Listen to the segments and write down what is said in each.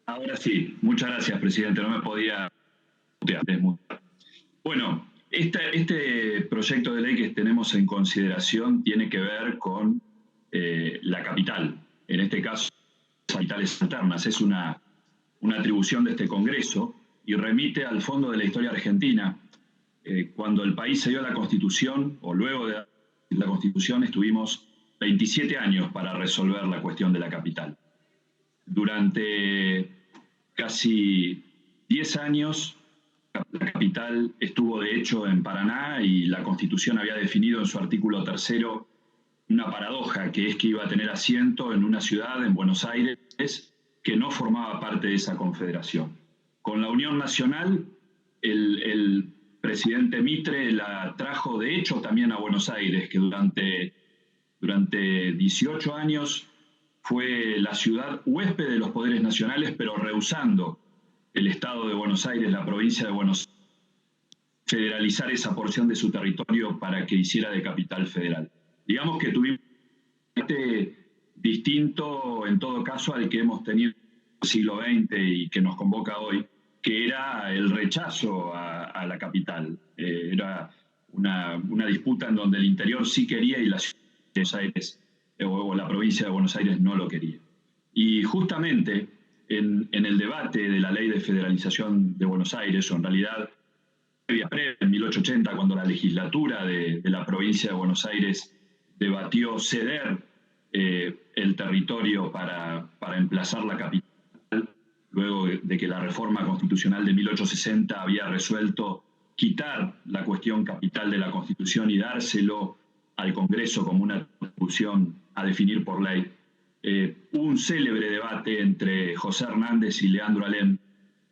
Ahora sí, muchas gracias, presidente. No me podía desmutear. Bueno, este proyecto de ley que tenemos en consideración tiene que ver con la capital. En este caso, capitales alternas. Es una atribución de este Congreso y remite al fondo de la historia argentina. Cuando el país se dio la Constitución, o luego de la Constitución, estuvimos 27 años para resolver la cuestión de la capital. Durante casi 10 años, la capital estuvo de hecho en Paraná y la Constitución había definido en su artículo 3 una paradoja, que es que iba a tener asiento en una ciudad, en Buenos Aires, que no formaba parte de esa confederación. Con la Unión Nacional, el presidente Mitre la trajo de hecho también a Buenos Aires, que durante 18 años fue la ciudad huésped de los poderes nacionales, pero rehusando el Estado de Buenos Aires, la provincia de Buenos Aires, federalizar esa porción de su territorio para que hiciera de capital federal. Digamos que tuvimos un distinto, en todo caso, al que hemos tenido en el siglo XX y que nos convoca hoy, que era el rechazo a la capital. Era una disputa en donde el interior sí quería y la ciudad de Buenos Aires o la provincia de Buenos Aires no lo quería. Y justamente en el debate de la ley de federalización de Buenos Aires, o en realidad en 1880, cuando la legislatura de la provincia de Buenos Aires debatió ceder el territorio para emplazar la capital, luego de que la reforma constitucional de 1860 había resuelto quitar la cuestión capital de la Constitución y dárselo al Congreso como una atribución a definir por ley. Hubo un célebre debate entre José Hernández y Leandro Alem,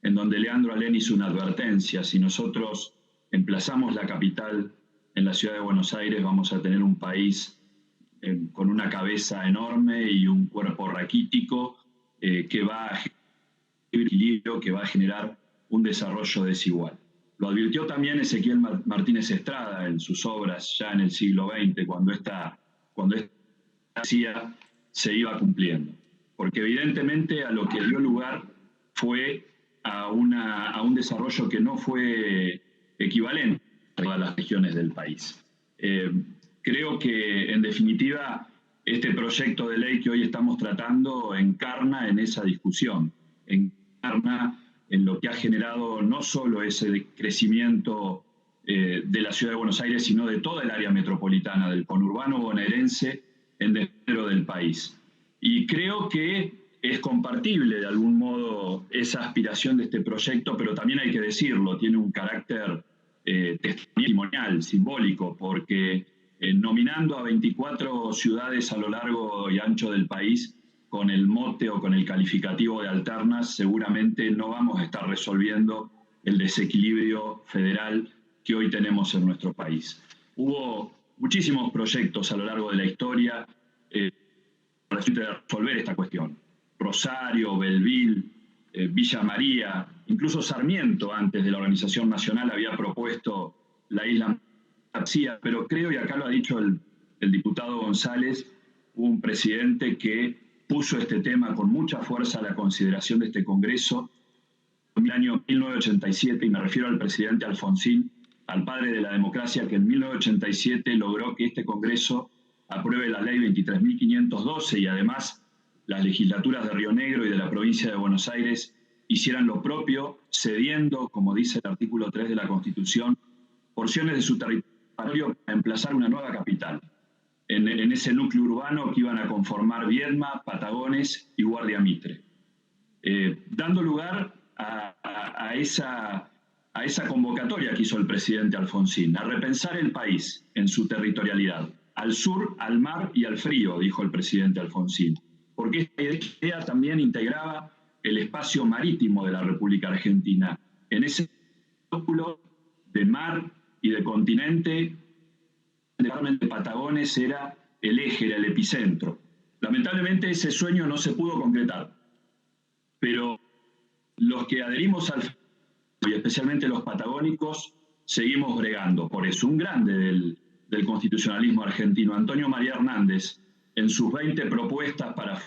en donde Leandro Alem hizo una advertencia: si nosotros emplazamos la capital en la ciudad de Buenos Aires, vamos a tener un país con una cabeza enorme y un cuerpo raquítico que va a generar equilibrio, que va a generar un desarrollo desigual. Lo advirtió también Ezequiel Martínez Estrada en sus obras ya en el siglo XX, cuando esta decía se iba cumpliendo. Porque evidentemente a lo que dio lugar fue a un desarrollo que no fue equivalente a todas las regiones del país. Creo que, en definitiva, este proyecto de ley que hoy estamos tratando encarna en esa discusión, encarna en lo que ha generado no solo ese crecimiento de la ciudad de Buenos Aires, sino de toda el área metropolitana, del conurbano bonaerense en desmedro del país. Y creo que es compartible de algún modo esa aspiración de este proyecto, pero también hay que decirlo, tiene un carácter testimonial, simbólico, porque nominando a 24 ciudades a lo largo y ancho del país con el mote o con el calificativo de alternas, seguramente no vamos a estar resolviendo el desequilibrio federal que hoy tenemos en nuestro país. Hubo muchísimos proyectos a lo largo de la historia para resolver esta cuestión. Rosario, Belville, Villa María, incluso Sarmiento, antes de la Organización Nacional, había propuesto la isla García, pero creo, y acá lo ha dicho el diputado González, hubo un presidente que puso este tema con mucha fuerza a la consideración de este Congreso en el año 1987, y me refiero al presidente Alfonsín, al padre de la democracia, que en 1987 logró que este Congreso apruebe la ley 23.512 y además las legislaturas de Río Negro y de la provincia de Buenos Aires hicieran lo propio, cediendo, como dice el artículo 3 de la Constitución, porciones de su territorio para emplazar una nueva capital en ese núcleo urbano que iban a conformar Viedma, Patagones y Guardia Mitre, dando lugar a esa convocatoria que hizo el presidente Alfonsín, a repensar el país en su territorialidad, al sur, al mar y al frío, dijo el presidente Alfonsín, porque esta idea también integraba el espacio marítimo de la República Argentina. En ese círculo de mar y de continente, de Patagones era el eje, era el epicentro. Lamentablemente ese sueño no se pudo concretar, pero los que adherimos al y especialmente los patagónicos seguimos bregando por eso. Un grande del constitucionalismo argentino, Antonio María Hernández, en sus 20 propuestas para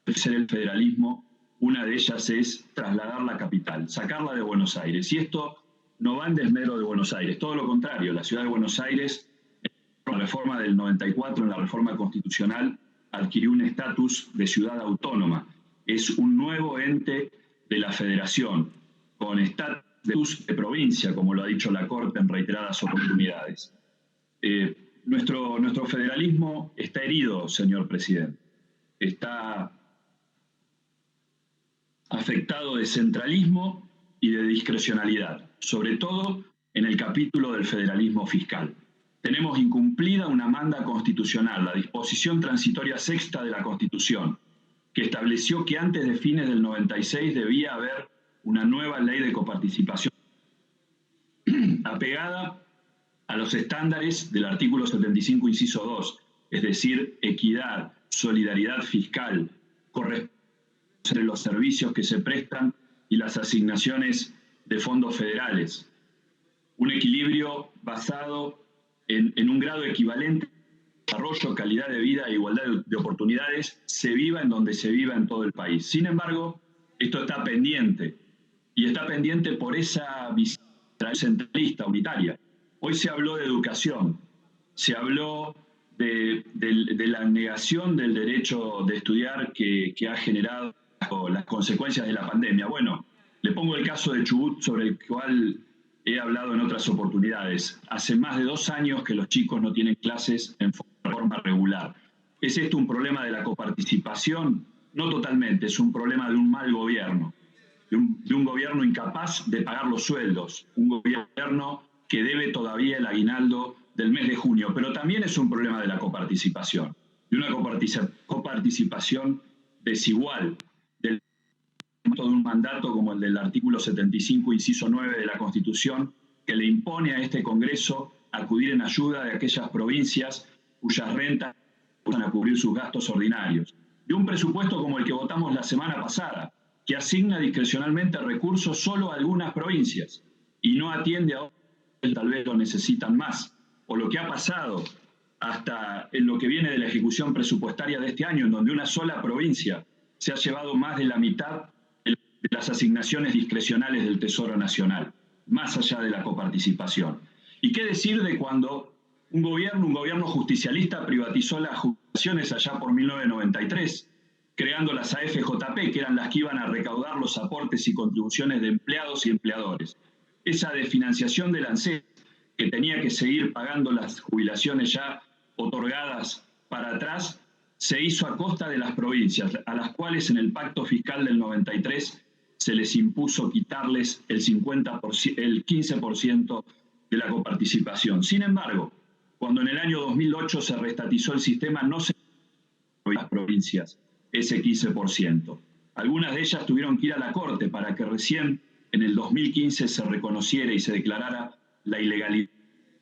hacer el federalismo, Una de ellas es trasladar la capital, sacarla de Buenos Aires. Y esto no va en desmedro de Buenos Aires, todo lo contrario. La ciudad de Buenos Aires, en la reforma del 94, en la reforma constitucional, adquirió un estatus de ciudad autónoma. Es un nuevo ente de la federación, con estatus de provincia, como lo ha dicho la Corte en reiteradas oportunidades. Nuestro federalismo está herido, señor presidente. Está afectado de centralismo y de discrecionalidad, sobre todo en el capítulo del federalismo fiscal. Tenemos incumplida una manda constitucional, la disposición transitoria sexta de la Constitución, que estableció que antes de fines del 96 debía haber una nueva ley de coparticipación apegada a los estándares del artículo 75, inciso 2, es decir, equidad, solidaridad fiscal, correspondencia entre los servicios que se prestan y las asignaciones de fondos federales. Un equilibrio basado en un grado equivalente de desarrollo, calidad de vida e igualdad de oportunidades, se viva en donde se viva en todo el país. Sin embargo, esto está pendiente, y está pendiente por esa visión centralista, unitaria. Hoy se habló de educación, se habló de la negación del derecho de estudiar que ha generado las consecuencias de la pandemia. Bueno, le pongo el caso de Chubut, sobre el cual he hablado en otras oportunidades. Hace más de 2 años que los chicos no tienen clases en forma regular. ¿Es esto un problema de la coparticipación? No totalmente, es un problema de un mal gobierno, de un gobierno incapaz de pagar los sueldos, un gobierno que debe todavía el aguinaldo del mes de junio, pero también es un problema de la coparticipación, de una coparticipación desigual, de un mandato como el del artículo 75, inciso 9 de la Constitución, que le impone a este Congreso acudir en ayuda de aquellas provincias cuyas rentas van a cubrir sus gastos ordinarios. De un presupuesto como el que votamos la semana pasada, que asigna discrecionalmente recursos solo a algunas provincias y no atiende a otras que tal vez lo necesitan más. O lo que ha pasado hasta en lo que viene de la ejecución presupuestaria de este año, en donde una sola provincia se ha llevado más de la mitad de las asignaciones discrecionales del Tesoro Nacional, más allá de la coparticipación. ¿Y qué decir de cuando un gobierno justicialista privatizó las jubilaciones allá por 1993, creando las AFJP, que eran las que iban a recaudar los aportes y contribuciones de empleados y empleadores? Esa desfinanciación del ANSES, que tenía que seguir pagando las jubilaciones ya otorgadas para atrás, se hizo a costa de las provincias, a las cuales en el pacto fiscal del 93 se les impuso quitarles el 15% de la coparticipación. Sin embargo, cuando en el año 2008 se reestatizó el sistema, no se dio a las provincias ese 15%. Algunas de ellas tuvieron que ir a la Corte para que recién en el 2015 se reconociera y se declarara la ilegalidad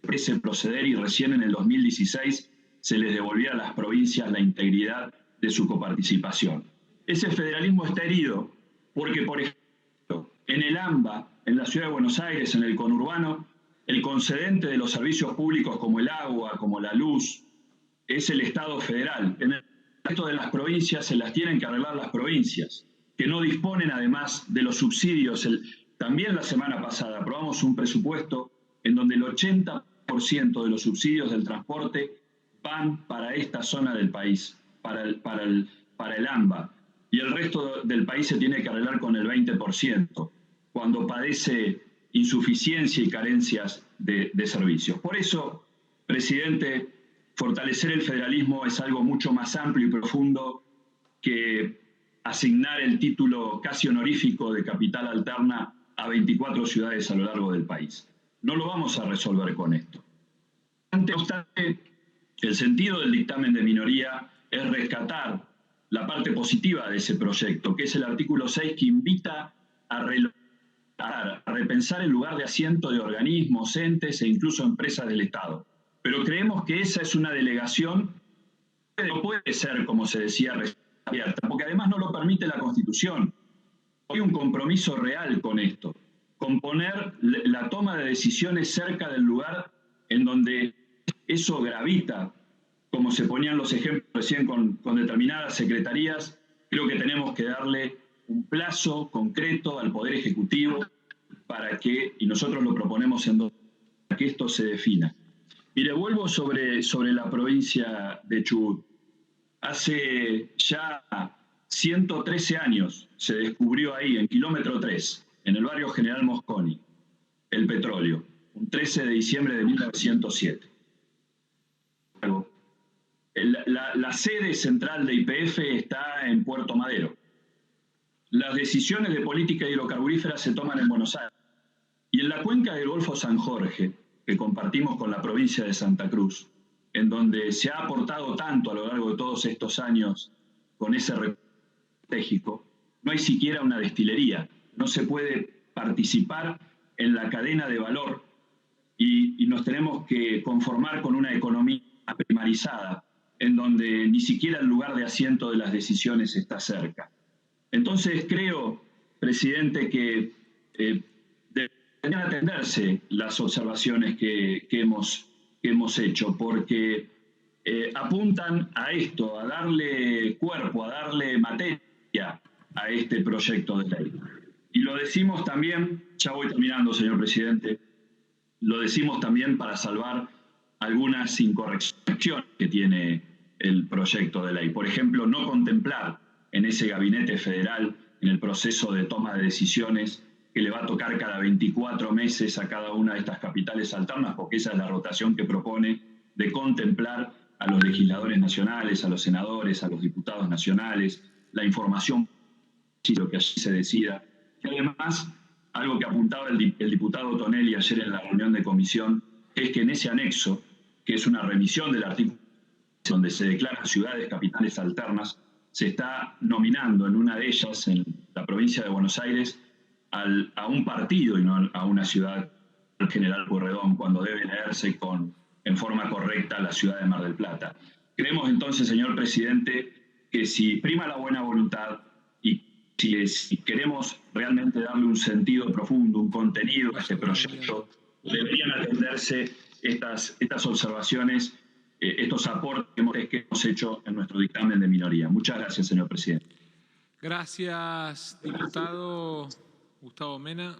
de ese proceder, y recién en el 2016 se les devolviera a las provincias la integridad de su coparticipación. Ese federalismo está herido porque, por ejemplo, en el AMBA, en la Ciudad de Buenos Aires, en el conurbano, el concedente de los servicios públicos como el agua, como la luz, es el Estado federal. En el resto de las provincias se las tienen que arreglar las provincias, que no disponen además de los subsidios. También la semana pasada aprobamos un presupuesto en donde el 80% de los subsidios del transporte van para esta zona del país, para el AMBA, y el resto del país se tiene que arreglar con el 20%, cuando padece insuficiencia y carencias de servicios. Por eso, presidente, fortalecer el federalismo es algo mucho más amplio y profundo que asignar el título casi honorífico de capital alterna a 24 ciudades a lo largo del país. No lo vamos a resolver con esto. No obstante, el sentido del dictamen de minoría es rescatar la parte positiva de ese proyecto, que es el artículo 6, que invita a repensar el lugar de asiento de organismos, entes e incluso empresas del Estado. Pero creemos que esa es una delegación que no puede ser, como se decía, abierta, porque además no lo permite la Constitución. Hay un compromiso real con esto, con poner la toma de decisiones cerca del lugar en donde eso gravita, como se ponían los ejemplos recién con determinadas secretarías. Creo que tenemos que darle un plazo concreto al Poder Ejecutivo para que, y nosotros lo proponemos para que esto se defina. Mire, vuelvo sobre la provincia de Chubut. Hace ya 113 años se descubrió ahí, en kilómetro 3, en el barrio General Mosconi, el petróleo, un 13 de diciembre de 1907. La sede central de YPF está en Puerto Madero. Las decisiones de política hidrocarburífera se toman en Buenos Aires. Y en la cuenca del Golfo San Jorge, que compartimos con la provincia de Santa Cruz, en donde se ha aportado tanto a lo largo de todos estos años con ese recurso estratégico, no hay siquiera una destilería. No se puede participar en la cadena de valor y nos tenemos que conformar con una economía primarizada, en donde ni siquiera el lugar de asiento de las decisiones está cerca. Entonces creo, presidente, que deberían atenderse las observaciones que hemos hecho, porque apuntan a esto, a darle cuerpo, a darle materia a este proyecto de ley. Y lo decimos también, ya voy terminando, señor presidente, lo decimos también para salvar algunas incorrecciones que tiene el proyecto de ley. Por ejemplo, no contemplar en ese gabinete federal, en el proceso de toma de decisiones que le va a tocar cada 24 meses a cada una de estas capitales alternas, porque esa es la rotación que propone, de contemplar a los legisladores nacionales, a los senadores, a los diputados nacionales, la información, lo que allí se decida. Y además, algo que apuntaba el diputado Tonelli ayer en la reunión de comisión, es que en ese anexo, que es una revisión del artículo donde se declaran ciudades capitales alternas, se está nominando en una de ellas, en la provincia de Buenos Aires, a un partido y no a una ciudad, el General Pueyrredón, cuando debe leerse en forma correcta la ciudad de Mar del Plata. Creemos entonces, señor presidente, que si prima la buena voluntad y si queremos realmente darle un sentido profundo, un contenido a este proyecto, deberían atenderse estas observaciones, estos aportes que hemos hecho en nuestro dictamen de minoría. Muchas gracias, señor presidente. Gracias, diputado Gustavo Mena.